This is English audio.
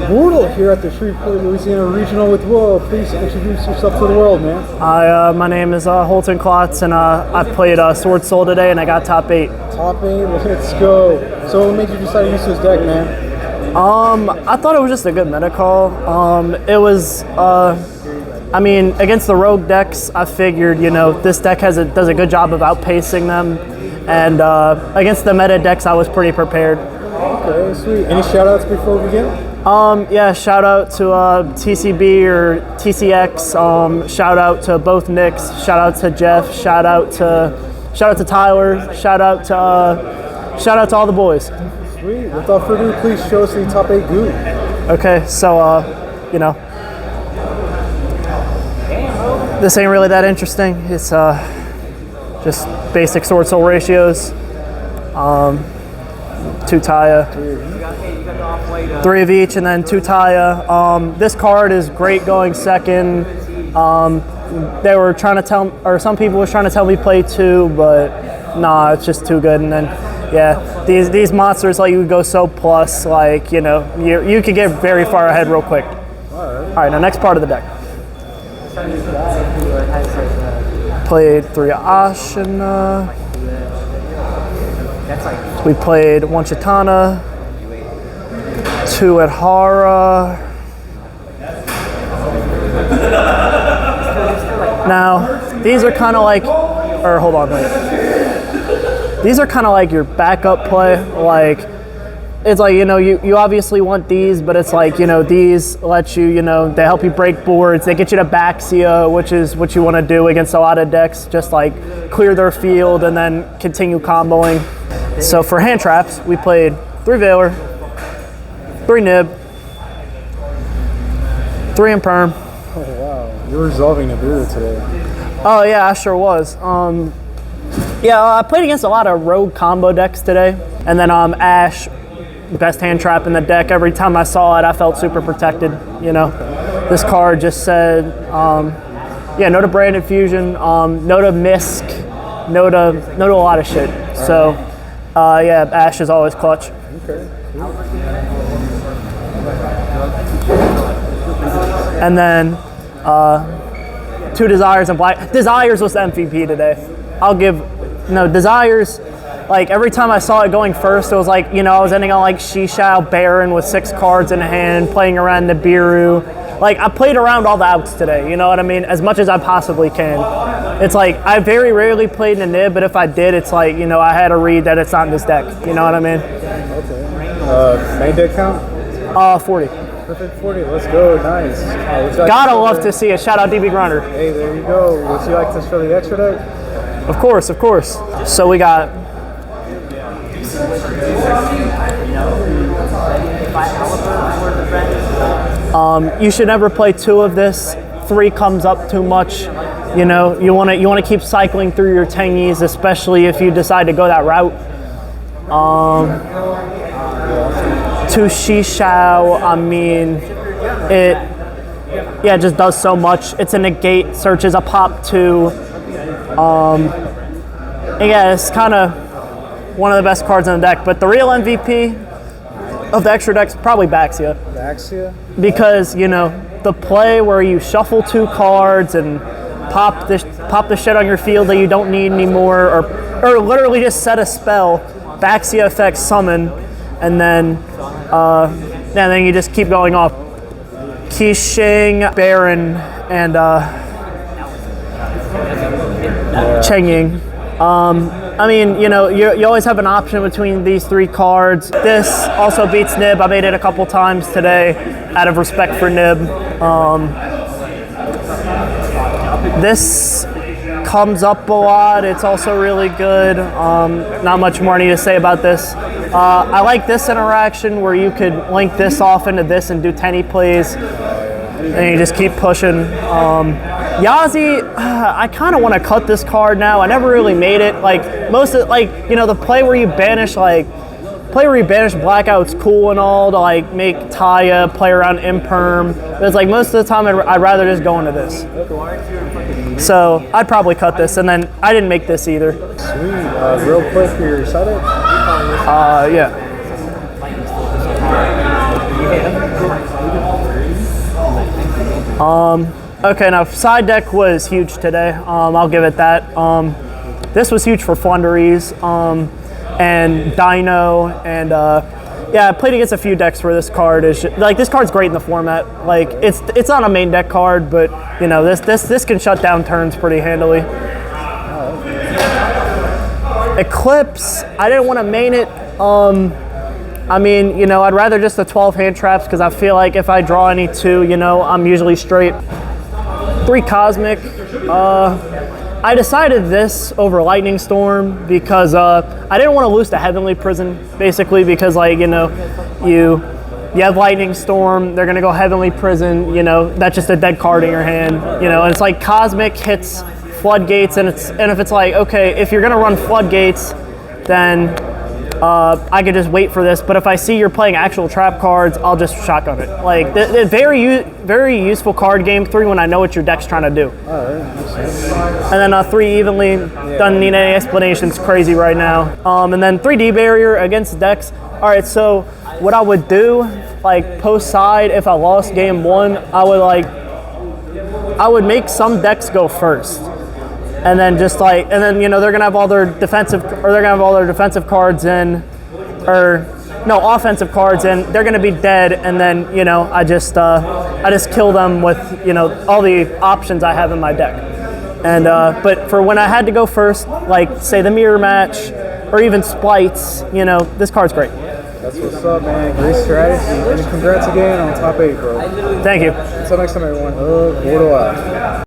Subforbortle here at the Shreveport, Louisiana Regional with Will. Please introduce yourself to the world, man. Hi, my name is Klotz, and I played Swordsoul today, and I got top 8. Top 8, let's go. So what made you decide to use this deck, man? I thought it was just a good meta call. It was, I mean, against the rogue decks, I figured, you know, this deck does a good job of outpacing them, and against the meta decks, I was pretty prepared. Okay, sweet. Any shout outs before we begin? Yeah, shout out to TCB or TCX. Shout out to both Nicks. Shout out to Jeff. Shout out to Tyler. Shout out to all the boys. Sweet. Without further ado, please show us the top 8 goo. Okay, so you know, this ain't really that interesting. It's just basic Swordsoul ratios. 2 Taya, 3 of each, and then 2 Taya. This card is great going second. They were trying to tell, or some people were trying to tell me play 2, but nah, it's just too good. And then, yeah, these monsters let you go so plus, like, you know, you could get very far ahead real quick. All right, now next part of the deck. Played 3 Ashina. We played 1 Chitana, 2 Adhara. Now, these are kind of like, or hold on, wait. These are kind of like your backup play. Like, it's like, you know, you obviously want these, but it's like, you know, these let you, you know, they help you break boards. They get you to Baxia, which is what you want to do against a lot of decks. Just like clear their field and then continue comboing. So for hand traps, we played 3 Veiler, 3 Nib, 3 Imperm. Oh wow, you're resolving Nibiru today. Oh yeah, I sure was. Yeah, I played against a lot of rogue combo decks today. And then Ash, best hand trap in the deck. Every time I saw it, I felt super protected, you know. This card just said, yeah, no to Branded Fusion, no to Misk, no to a lot of shit. So, yeah, Ash is always clutch. Okay. And then 2 Desires and Black. Desires was the MVP today. I'll give, no, Desires, like every time I saw it going first, it was like, you know, I was ending on like Shishao Baron with 6 cards in hand, playing around Nibiru. Like, I played around all the outs today, you know what I mean? As much as I possibly can. It's like, I very rarely played in a Nib, but if I did, it's like, you know, I had to read that it's not in this deck. You know what I mean? Okay. Main deck count? 40. Perfect 40, let's go, nice. Gotta love to see it. Shout out DB Grunter. Hey, there you go. Would you like to show the extra deck? Of course, of course. So we got you should never play 2 of this. 3 comes up too much. You know, you want to keep cycling through your Tenyis, especially if you decide to go that route. 2 Shishao, I mean, it just does so much. It's a negate, searches a pop 2. Yeah, it's kind of one of the best cards in the deck, but the real MVP of the extra deck's probably Baxia. Baxia? Because, you know, the play where you shuffle 2 cards and pop the shit on your field that you don't need anymore, or literally just set a spell, Baxia effects summon, and then you just keep going off. Qixing, Baron, and Chengying. I mean, you know, you always have an option between these 3 cards. This also beats Nib. I made it a couple times today out of respect for Nib. This comes up a lot. It's also really good. Not much more I need to say about this. I like this interaction where you could link this off into this and do Tenyi plays. And you just keep pushing. Yazi, I kind of want to cut this card now. I never really made it. Like, most of, like, you know, the play where you banish, Blackout's cool and all to, like, make Taya play around Imperm. But it's like, most of the time, I'd rather just go into this. So, I'd probably cut this, and then I didn't make this either. Sweet. Real quick, you're excited? Yeah. Okay, now side deck was huge today. I'll give it that. This was huge for Flunderies and Dino, and yeah, I played against a few decks where this card is like, this card's great in the format. Like it's not a main deck card, but you know, this can shut down turns pretty handily. Eclipse, I didn't want to main it. I mean, you know, I'd rather just the 12 hand traps because I feel like if I draw any 2, you know, I'm usually straight. 3 Cosmic. I decided this over Lightning Storm because I didn't want to lose to Heavenly Prison, basically, because, like, you know, you have Lightning Storm, they're going to go Heavenly Prison, you know, that's just a dead card in your hand, you know, and it's like Cosmic hits Floodgates, and if it's like, okay, if you're going to run Floodgates, then I could just wait for this, but if I see you're playing actual trap cards, I'll just shotgun it. Like, the very useful card game 3 when I know what your deck's trying to do. And then 3 Evenly, doesn't need any explanations, crazy right now. And then 3D Barrier against decks. All right, so what I would do, like post side, if I lost game 1, I would make some decks go first. And then just like, and then, you know, they're gonna have all their defensive, cards in, or no, offensive cards in. They're gonna be dead, and then, you know, I just kill them with, you know, all the options I have in my deck. And but for when I had to go first, like say the mirror match, or even splites, you know, this card's great. That's what's up, man. Great strategy, and congrats again on top 8, bro. Thank you. Until next time, everyone. BORTLE out.